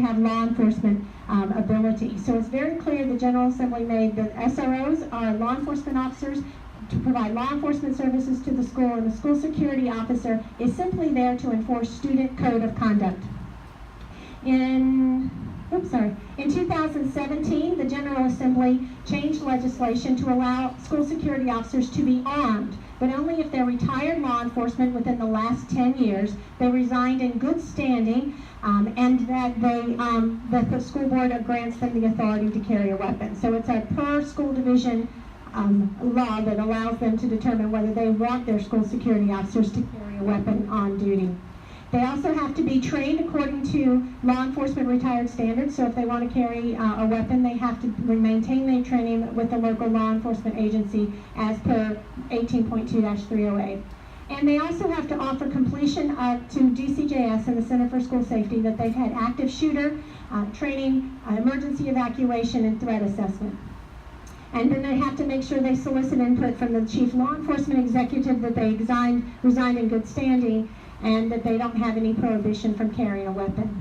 have law enforcement ability. So it's very clear the General Assembly made that SROs are law enforcement officers to provide law enforcement services to the school, and the school security officer is simply there to enforce student code of conduct. In 2017, the General Assembly changed legislation to allow school security officers to be armed, but only if they're retired law enforcement within the last 10 years, they resigned in good standing, and that the school board grants them the authority to carry a weapon. So it's a per school division law that allows them to determine whether they want their school security officers to carry a weapon on duty. They also have to be trained according to law enforcement retired standards. So if they want to carry a weapon, they have to maintain their training with the local law enforcement agency as per 18.2-308. And they also have to offer completion to DCJS and the Center for School Safety that they've had active shooter training, emergency evacuation, and threat assessment. And then they have to make sure they solicit input from the chief law enforcement executive that they resigned in good standing, and that they don't have any prohibition from carrying a weapon.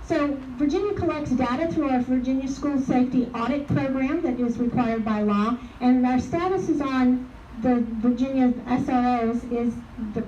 So Virginia collects data through our Virginia School Safety Audit Program that is required by law, and our status is on the Virginia SROs is,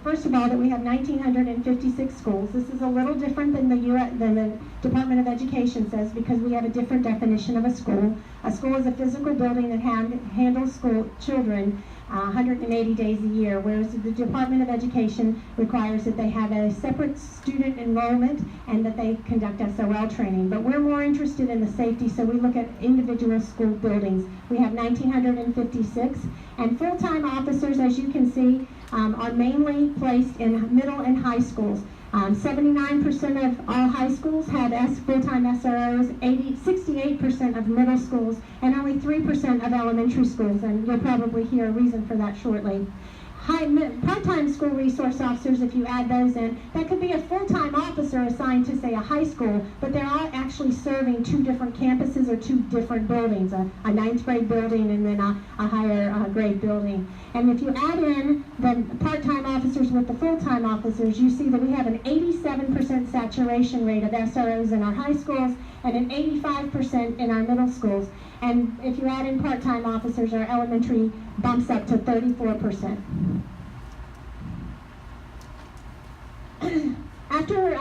first of all, that we have 1,956 schools. This is a little different than the Department of Education says, because we have a different definition of a school. A school is a physical building that handles school children 180 days a year, whereas the Department of Education requires that they have a separate student enrollment and that they conduct SOL training. But we're more interested in the safety, so we look at individual school buildings. We have 1,956, and full-time officers, as you can see, are mainly placed in middle and high schools. 79% of all high schools have full-time SROs, 68% of middle schools, and only 3% of elementary schools, and you'll probably hear a reason for that shortly. Part-time school resource officers, if you add those in, that could be a full-time officer assigned to, say, a high school, but they're all actually serving two different campuses or two different buildings, a ninth grade building and then a higher grade building. And if you add in the part-time officers with the full-time officers, you see that we have an 87% saturation rate of SROs in our high schools and an 85% in our middle schools. And if you add in part-time officers, our elementary bumps up to 34%. After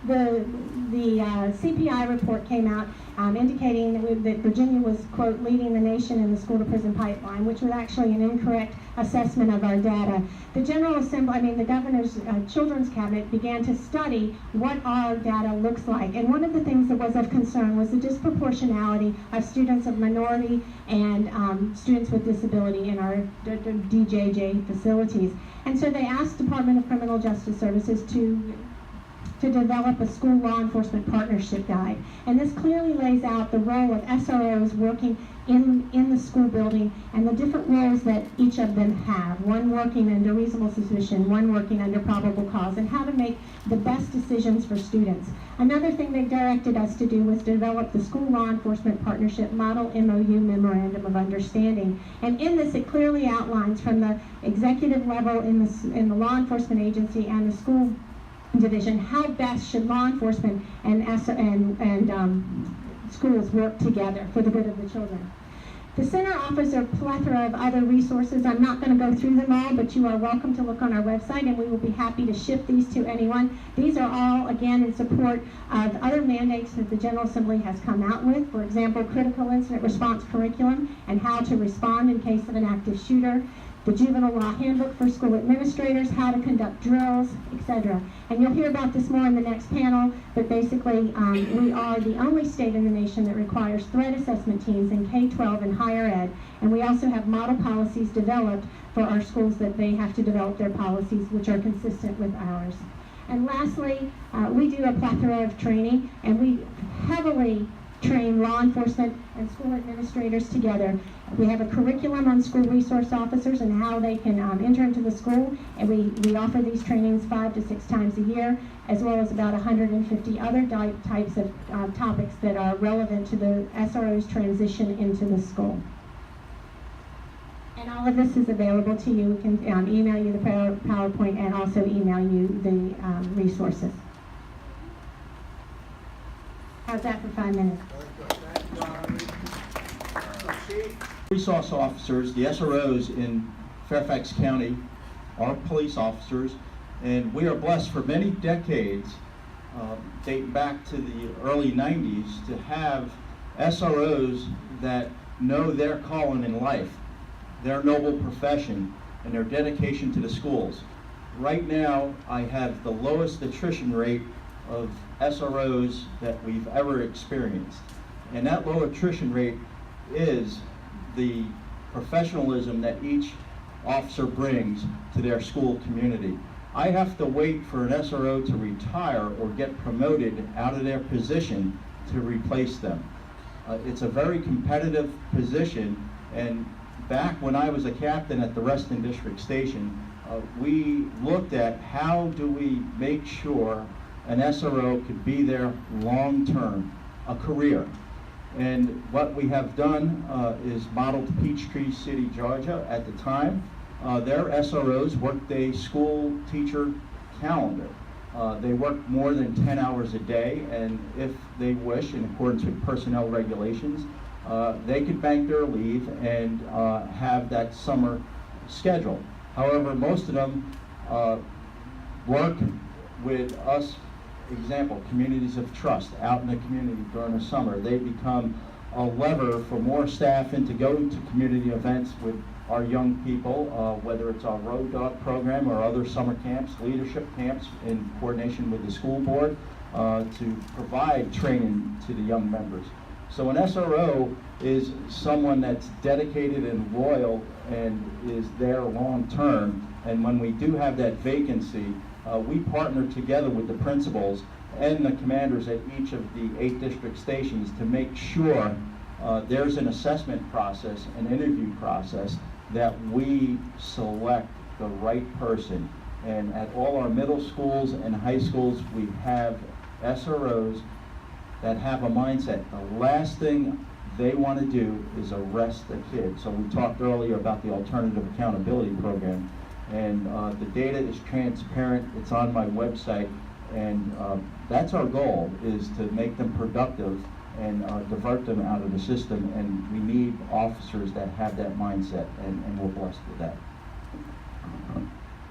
the CPI report came out indicating that Virginia was, quote, leading the nation in the school-to-prison pipeline, which was actually an incorrect assessment of our data, the General Assembly, the Governor's Children's Cabinet began to study what our data looks like. And one of the things that was of concern was the disproportionality of students of minority and students with disability in our DJJ facilities. And so they asked Department of Criminal Justice Services to develop a school law enforcement partnership guide. And this clearly lays out the role of SROs working in the school building and the different roles that each of them have, one working under reasonable suspicion, one working under probable cause, and how to make the best decisions for students. Another thing they directed us to do was develop the School Law Enforcement Partnership Model MOU Memorandum of Understanding. And in this, it clearly outlines from the executive level in the law enforcement agency and the school division how best should law enforcement and schools work together for the good of the children. The center offers a plethora of other resources. I'm not going to go through them all, but you are welcome to look on our website, and we will be happy to ship these to anyone. These are all, again, in support of other mandates that the General Assembly has come out with. For example, critical incident response curriculum and how to respond in case of an active shooter, the juvenile law handbook for school administrators, how to conduct drills, etc. And you'll hear about this more in the next panel, but basically we are the only state in the nation that requires threat assessment teams in K-12 and higher ed, and we also have model policies developed for our schools that they have to develop their policies which are consistent with ours. And lastly, we do a plethora of training, and we heavily train law enforcement and school administrators together. We have a curriculum on school resource officers and how they can enter into the school, and we offer these trainings 5 to 6 times a year, as well as about 150 other types of topics that are relevant to the SRO's transition into the school. And all of this is available to you. We can email you the PowerPoint and also email you the resources. How's that for 5 minutes? Resource officers, the SROs in Fairfax County, are police officers, and we are blessed for many decades, dating back to the early 90s, to have SROs that know their calling in life, their noble profession, and their dedication to the schools. Right now, I have the lowest attrition rate of SROs that we've ever experienced. And that low attrition rate is the professionalism that each officer brings to their school community. I have to wait for an SRO to retire or get promoted out of their position to replace them. It's a very competitive position, and back when I was a captain at the Reston District Station, we looked at how do we make sure an SRO could be there long-term, a career. And what we have done is modeled Peachtree City, Georgia. At the time, their SROs worked a school teacher calendar. They work more than 10 hours a day, and if they wish, in accordance with personnel regulations, they could bank their leave and have that summer schedule. However, most of them work with us, example, communities of trust out in the community during the summer. They become a lever for more staff and to go to community events with our young people, whether it's our Road Dog program or other summer camps, leadership camps in coordination with the school board, to provide training to the young members. So an SRO is someone that's dedicated and loyal and is there long term. And when we do have that vacancy, we partner together with the principals and the commanders at each of the 8 district stations to make sure there's an assessment process, an interview process, that we select the right person. And at all our middle schools and high schools, we have SROs that have a mindset. The last thing they want to do is arrest a kid. So we talked earlier about the Alternative Accountability Program. And the data is transparent, it's on my website, and that's our goal, is to make them productive and divert them out of the system, and we need officers that have that mindset, and we're blessed with that.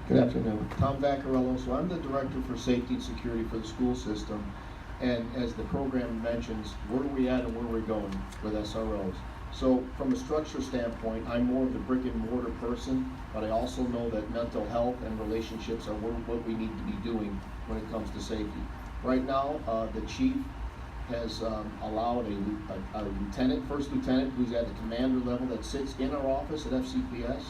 Good afternoon. Tom Vaccarella. So I'm the Director for Safety and Security for the school system, and as the program mentions, where are we at and where are we going with SROs? So from a structure standpoint, I'm more of the brick and mortar person, but I also know that mental health and relationships are what we need to be doing when it comes to safety. Right now, the chief has allowed a lieutenant, first lieutenant, who's at the commander level, that sits in our office at FCPS.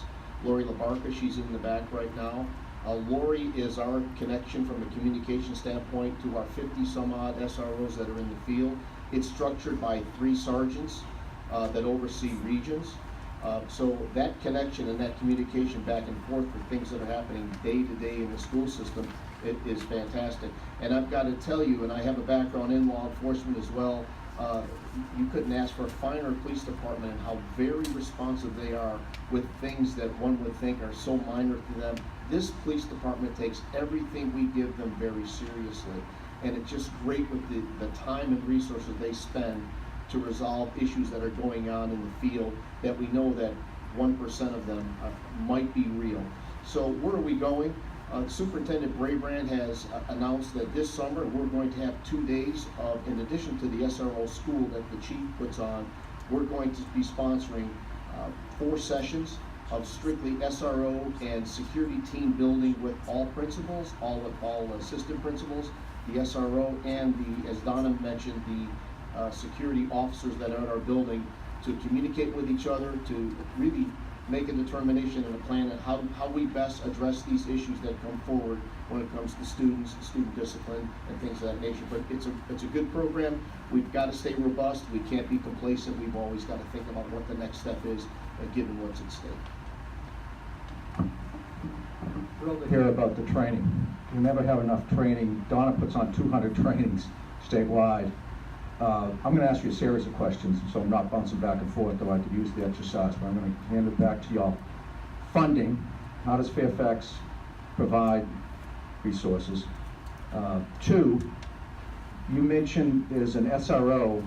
Lori LaBarca, she's in the back right now. Lori is our connection from a communication standpoint to our 50 some odd SROs that are in the field. It's structured by 3 sergeants that oversee regions. So that connection and that communication back and forth for things that are happening day to day in the school system, it is fantastic. And I've got to tell you, and I have a background in law enforcement as well, you couldn't ask for a finer police department and how very responsive they are with things that one would think are so minor to them. This police department takes everything we give them very seriously. And it's just great with the time and resources they spend to resolve issues that are going on in the field that we know that 1% of them might be real. So where are we going? Superintendent Braybrand has announced that this summer we're going to have 2 days of, in addition to the SRO school that the chief puts on, we're going to be sponsoring 4 sessions of strictly SRO and security team building with all principals, all assistant principals, the SRO, and the, as Donna mentioned, the security officers that are in our building, to communicate with each other, to really make a determination and a plan on how we best address these issues that come forward when it comes to students, student discipline, and things of that nature. But it's a good program. We've got to stay robust. We can't be complacent. We've always got to think about what the next step is, given what's at stake. Thrilled to hear about the training. We never have enough training. Donna puts on 200 trainings statewide. I'm going to ask you a series of questions, so I'm not bouncing back and forth, though I could use the exercise, but I'm going to hand it back to y'all. Funding, how does Fairfax provide resources? 2, You mentioned there's an SRO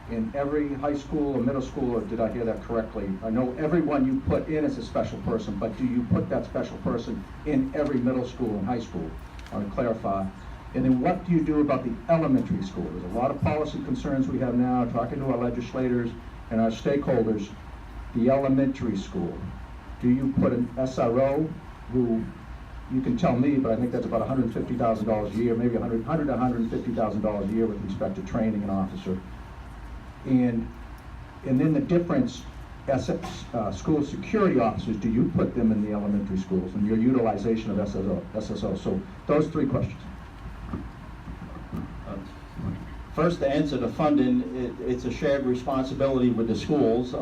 in every high school or middle school, or did I hear that correctly? I know everyone you put in is a special person, but do you put that special person in every middle school and high school? I want to clarify. And then what do you do about the elementary school? There's a lot of policy concerns we have now, talking to our legislators and our stakeholders. The elementary school, do you put an SRO who, you can tell me, but I think that's about $150,000 a year, maybe $100 to $150,000 a year with respect to training an officer. And then the difference, school security officers, do you put them in the elementary schools and your utilization of SSO? So those three questions. First, to answer the funding, it's a shared responsibility with the schools.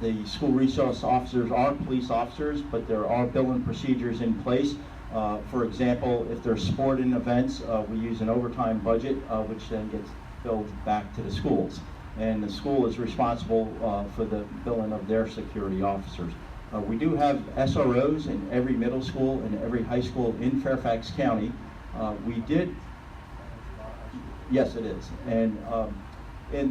The school resource officers are police officers, but there are billing procedures in place. For example, if there's sporting events, we use an overtime budget, which then gets billed back to the schools. And the school is responsible for the billing of their security officers. We do have SROs in every middle school and every high school in Fairfax County. We did, yes it is, and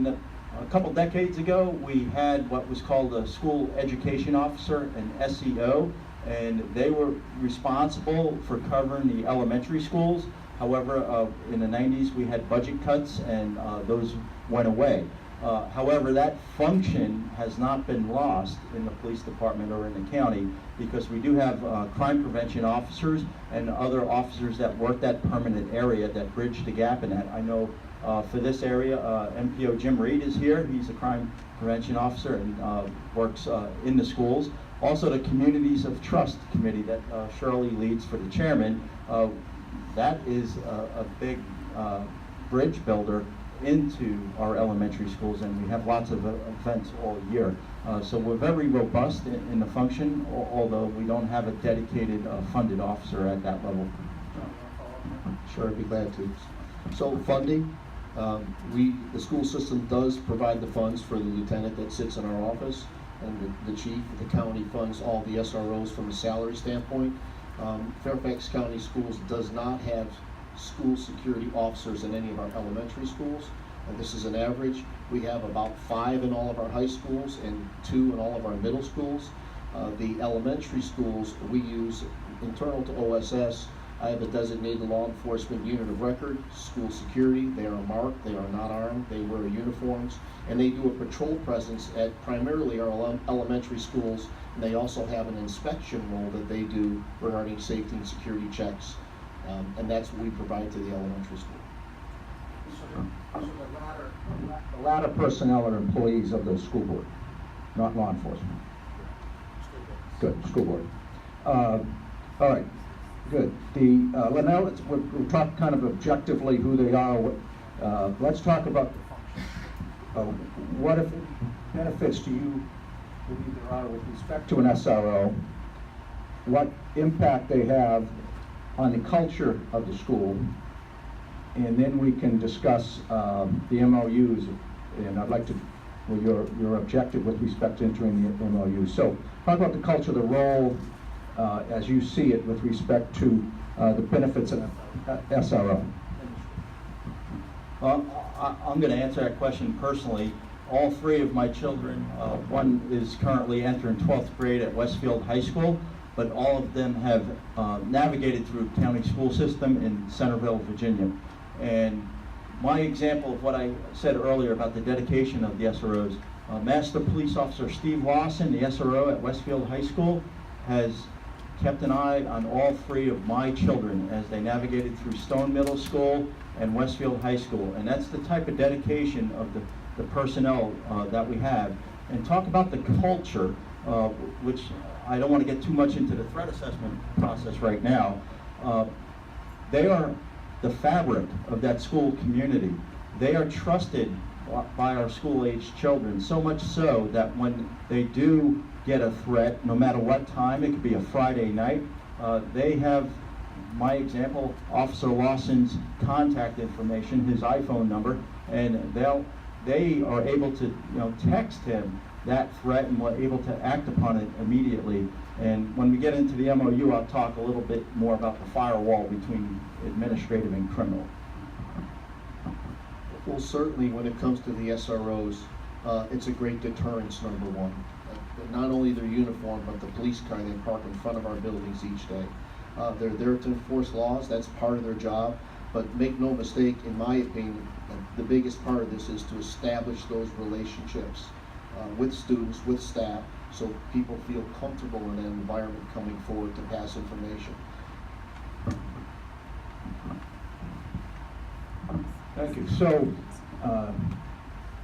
a couple decades ago we had what was called a school education officer, an SEO, and they were responsible for covering the elementary schools. However, in the 90s we had budget cuts and those went away. However, that function has not been lost in the police department or in the county, because we do have crime prevention officers and other officers that work that permanent area that bridge the gap in that. I know for this area, MPO Jim Reed is here. He's a crime prevention officer and works in the schools. Also, the Communities of Trust Committee that Shirley leads for the chairman, that is a big bridge builder into our elementary schools, and we have lots of events all year. So we're very robust in the function, although we don't have a dedicated funded officer at that level. Sure, I'd be glad to. So funding, the school system does provide the funds for the lieutenant that sits in our office, and the chief. The county funds all the SROs from a salary standpoint. Fairfax County Schools does not have school security officers in any of our elementary schools. This is an average. We have about 5 in all of our high schools and 2 in all of our middle schools. The elementary schools, we use internal to OSS. I have a designated law enforcement unit of record, school security. They are marked, they are not armed, they wear uniforms, and they do a patrol presence at primarily our elementary schools, and they also have an inspection role that they do regarding safety and security checks. And that's what we provide to the elementary school. So the latter personnel are employees of the school board, not law enforcement. Good, school board. All right, good. Now we'll talk kind of objectively who they are. Let's talk about the function. What if benefits do you believe there are with respect to an SRO? What impact they have on the culture of the school, and then we can discuss the MOUs, and I'd like to, well, your objective with respect to entering the MOUs. So talk about the culture, the role as you see it with respect to the benefits of SRO. I'm going to answer that question personally. All 3 of my children, one is currently entering 12th grade at Westfield High School, but all of them have navigated through county school system in Centerville, Virginia. And my example of what I said earlier about the dedication of the SROs, Master Police Officer Steve Lawson, the SRO at Westfield High School, has kept an eye on all 3 of my children as they navigated through Stone Middle School and Westfield High School. And that's the type of dedication of the personnel that we have. And talk about the culture, which I don't want to get too much into the threat assessment process right now. They are the fabric of that school community. They are trusted by our school-aged children, so much so that when they do get a threat, no matter what time, it could be a Friday night, they have, my example, Officer Lawson's contact information, his iPhone number, and they are able to text him that threat and were able to act upon it immediately. And when we get into the MOU, I'll talk a little bit more about the firewall between administrative and criminal. Well, certainly when it comes to the SROs, it's a great deterrence, number one. Not only their uniform, but the police car they park in front of our buildings each day. They're there to enforce laws, that's part of their job, but make no mistake, in my opinion, the biggest part of this is to establish those relationships with students, with staff, so people feel comfortable in an environment coming forward to pass information. Thank you. So,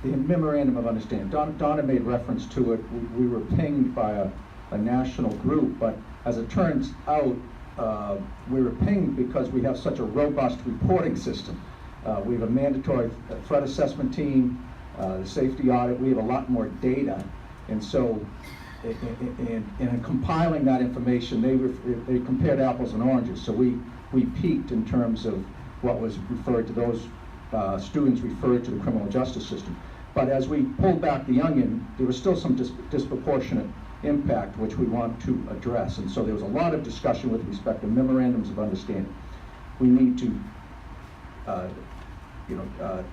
the memorandum of understanding, Donna made reference to it. We were pinged by a national group, but as it turns out, we were pinged because we have such a robust reporting system. We have a mandatory threat assessment team, the safety audit. We have a lot more data, and so in compiling that information, they compared apples and oranges. So we peaked in terms of what was referred to those students referred to the criminal justice system. But as we pulled back the onion, there was still some disproportionate impact which we want to address. And so there was a lot of discussion with respect to memorandums of understanding. We need to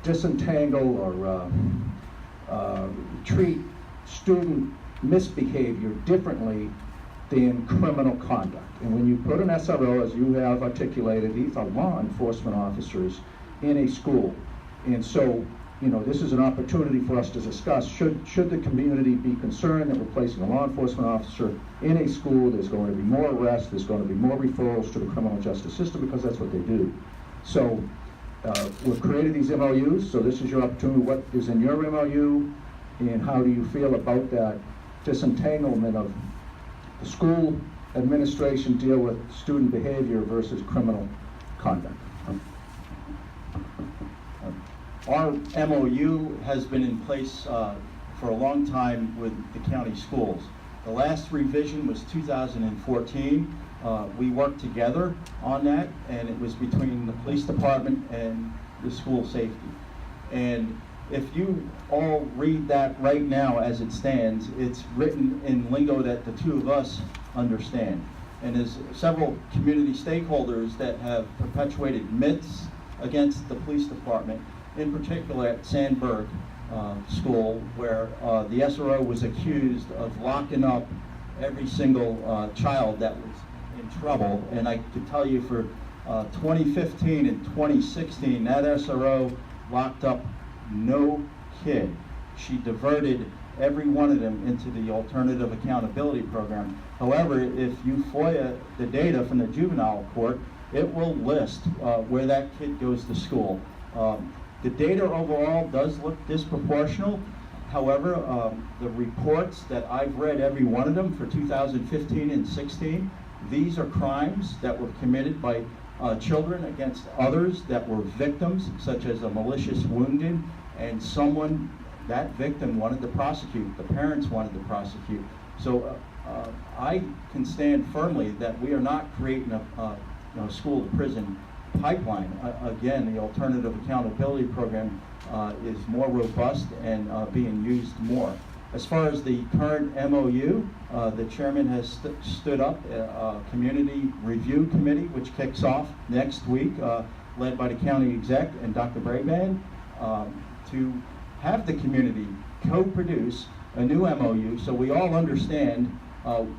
disentangle or treat student misbehavior differently than criminal conduct. And when you put an SRO, as you have articulated, these are law enforcement officers in a school. And so, this is an opportunity for us to discuss, should the community be concerned that we're placing a law enforcement officer in a school, there's going to be more arrests, there's going to be more referrals to the criminal justice system, because that's what they do. So, we've created these MOUs, so this is your opportunity. What is in your MOU, and how do you feel about that disentanglement of the school administration deal with student behavior versus criminal conduct? Our MOU has been in place for a long time with the county schools. The last revision was 2014. We worked together on that, and it was between the police department and the school safety. And if you all read that right now as it stands, it's written in lingo that the two of us understand. And there's several community stakeholders that have perpetuated myths against the police department, in particular at Sandburg School, where the SRO was accused of locking up every single child that was in trouble. And I could tell you for 2015 and 2016, that SRO locked up no kid. She diverted every one of them into the alternative accountability program. However, if you FOIA the data from the juvenile court, it will list where that kid goes to school. The data overall does look disproportional. However, the reports that I've read, every one of them for 2015 and 16, these are crimes that were committed by children against others that were victims, such as a malicious wounding, and someone, that victim wanted to prosecute, the parents wanted to prosecute. So I can stand firmly that we are not creating a school to prison pipeline. Again, the alternative accountability program is more robust and being used more. As far as the current MOU, the chairman has stood up a community review committee, which kicks off next week, led by the county exec and Dr. Braban, to have the community co-produce a new MOU so we all understand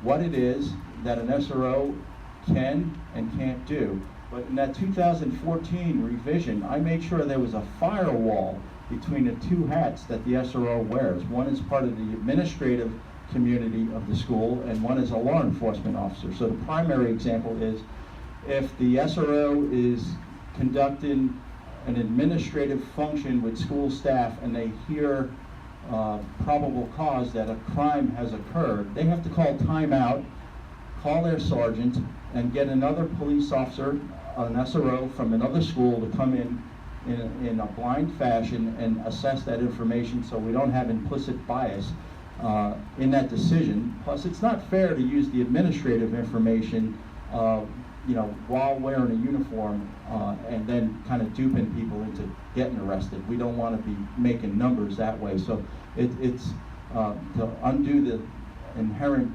what it is that an SRO can and can't do. But in that 2014 revision, I made sure there was a firewall between the two hats that the SRO wears. One is part of the administrative community of the school, and one is a law enforcement officer. So the primary example is if the SRO is conducting an administrative function with school staff and they hear probable cause that a crime has occurred, they have to call timeout, call their sergeant, and get another police officer, an SRO from another school, to come in a blind fashion and assess that information so we don't have implicit bias in that decision. Plus, it's not fair to use the administrative information while wearing a uniform and then kind of duping people into getting arrested. We don't want to be making numbers that way. So it's to undo the inherent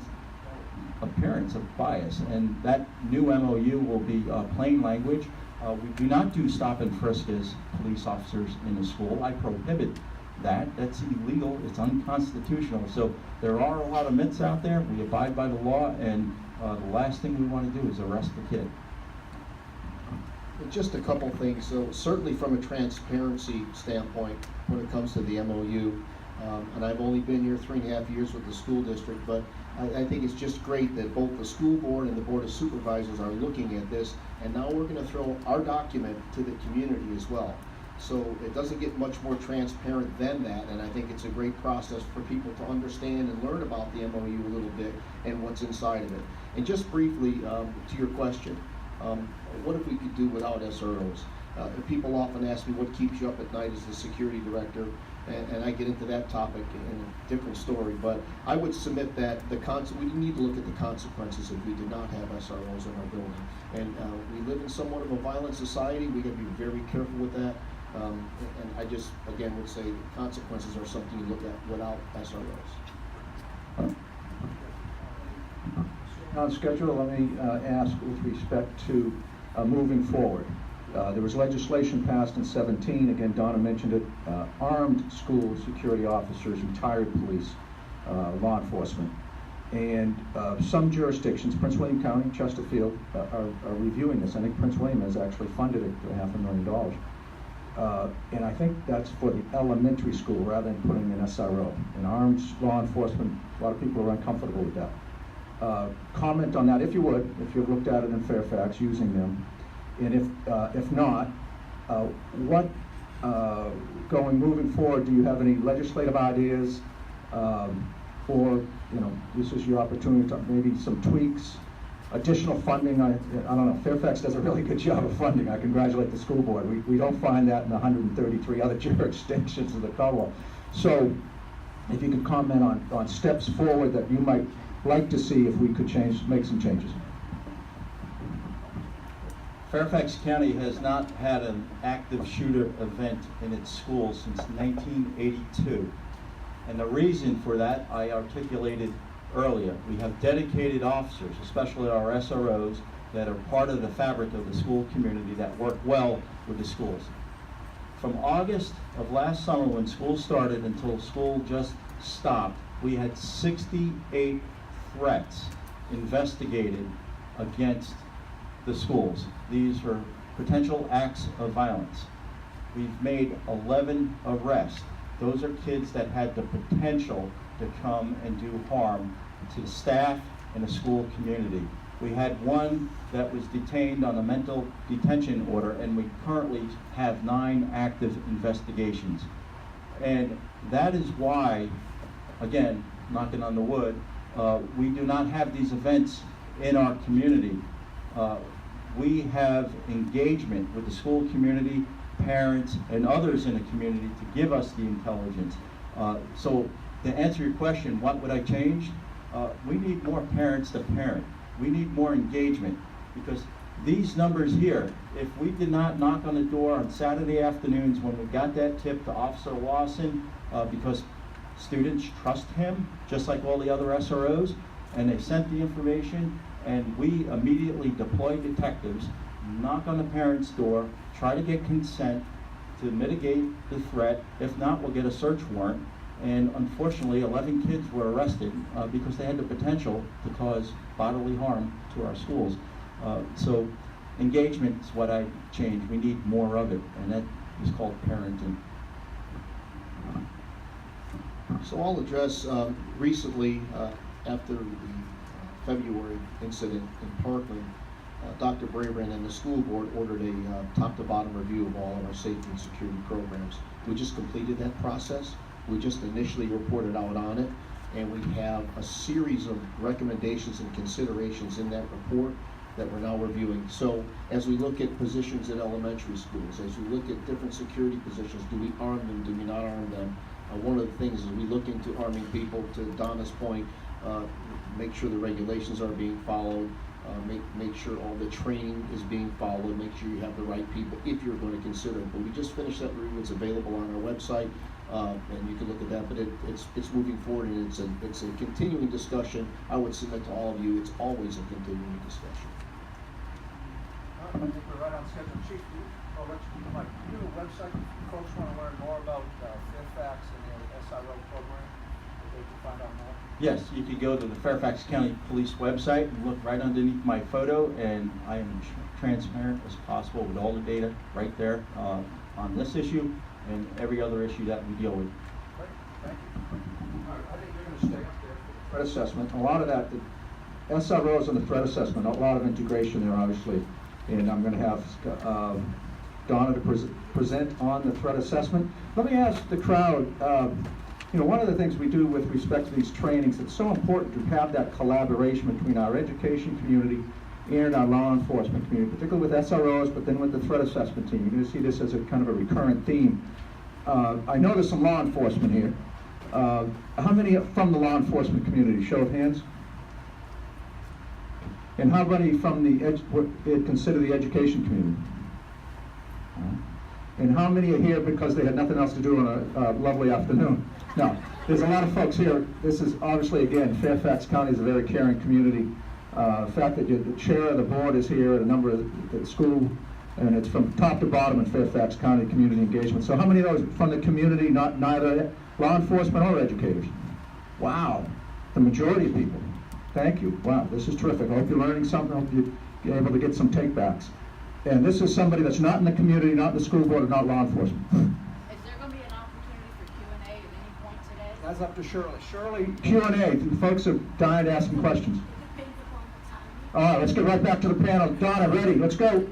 appearance of bias, and that new MOU will be plain language. We do not do stop and frisk as police officers in the school. I prohibit that. That's illegal. It's unconstitutional. So there are a lot of myths out there. We abide by the law, and the last thing we want to do is arrest the kid. Just a couple things. So certainly from a transparency standpoint, when it comes to the MOU, and I've only been here 3.5 years with the school district, but I think it's just great that both the school board and the board of supervisors are looking at this, and now we're going to throw our document to the community as well. So it doesn't get much more transparent than that, and I think it's a great process for people to understand and learn about the MOU a little bit and what's inside of it. And just briefly, to your question, what if we could do without SROs? People often ask me what keeps you up at night as the security director, and I get into that topic in a different story, but I would submit that we need to look at the consequences if we did not have SROs in our building. And we live in somewhat of a violent society. We got to be very careful with that. And I just, again, would say the consequences are something you look at without SROs. On schedule, let me ask with respect to moving forward. There was legislation passed in 17, again, Donna mentioned it, armed school security officers, retired police, law enforcement. And some jurisdictions, Prince William County, Chesterfield, are reviewing this. I think Prince William has actually funded it for $500,000. And I think that's for the elementary school rather than putting an SRO. In armed law enforcement, a lot of people are uncomfortable with that. Comment on that, if you would, if you've looked at it in Fairfax, using them. And if not, what moving forward, do you have any legislative ideas, or this is your opportunity to maybe some tweaks, additional funding? I don't know. Fairfax does a really good job of funding. I congratulate the school board. We don't find that in 133 other jurisdictions of the Commonwealth. So, if you could comment on steps forward that you might like to see if we could make some changes. Fairfax County has not had an active shooter event in its schools since 1982. And the reason for that I articulated earlier. We have dedicated officers, especially our SROs, that are part of the fabric of the school community that work well with the schools. From August of last summer, when school started, until school just stopped, we had 68 threats investigated against the schools. These were potential acts of violence. We've made 11 arrests. Those are kids that had the potential to come and do harm to the staff and the school community. We had one that was detained on a mental detention order, and we currently have 9 active investigations. And that is why, again, knocking on the wood, we do not have these events in our community. We have engagement with the school community, parents, and others in the community to give us the intelligence. So to answer your question, what would I change? We need more parents to parent. We need more engagement, because these numbers here, if we did not knock on the door on Saturday afternoons when we got that tip to Officer Lawson, because students trust him, just like all the other SROs, and they sent the information, and we immediately deployed detectives, knock on the parent's door, try to get consent to mitigate the threat. If not, we'll get a search warrant. And unfortunately, 11 kids were arrested because they had the potential to cause bodily harm to our schools. So engagement is what I changed. We need more of it, and that is called parenting. So I'll address recently, after the February incident in Parkland, Dr. Brabrand and the school board ordered a top-to-bottom review of all of our safety and security programs. We just completed that process. We just initially reported out on it, and we have a series of recommendations and considerations in that report that we're now reviewing. So as we look at positions in elementary schools, as we look at different security positions, do we arm them, do we not arm them? One of the things is we look into arming people, to Donna's point, make sure the regulations are being followed, make sure all the training is being followed, make sure you have the right people if you're going to consider it. But we just finished that review. It's available on our website, and you can look at that. But it's moving forward, and it's a continuing discussion. I would submit to all of you, it's always a continuing discussion. I think we're right on schedule. Chief, I'll let you, Mike, do a website if folks want to learn more about Fairfax and the SRO program, that they can find out more. Yes, you can go to the Fairfax County Police website and look right underneath my photo, and I am transparent as possible with all the data right there on this issue and every other issue that we deal with. Great, thank you. All right, I think you're going to stay up there. Threat assessment, a lot of that, the SROs and the threat assessment, a lot of integration there, obviously. And I'm going to have Donna to present on the threat assessment. Let me ask the crowd, you know, one of the things we do with respect to these trainings, it's so important to have that collaboration between our education community and our law enforcement community, particularly with SROs, but then with the threat assessment team. You're going to see this as a kind of a recurrent theme. I know there's some law enforcement here. How many from the law enforcement community? Show of hands. And how many from the what you'd consider the education community? And how many are here because they had nothing else to do on a lovely afternoon? No, there's a lot of folks here. This is obviously, again, Fairfax County is a very caring community. The fact that the chair of the board is here, a number of the school, and it's from top to bottom in Fairfax County community engagement. So how many of those from the community, neither law enforcement or educators? Wow, the majority of people. Thank you. Wow, this is terrific. I hope you're learning something. I hope you're able to get some take-backs. And this is somebody that's not in the community, not in the school board, and not law enforcement. Is there going to be an opportunity for Q&A at any point today? That's up to Shirley. Shirley, Q&A. The folks are dying to ask some questions. It depends upon the time. All right, let's get right back to the panel. Donna, ready? Let's go.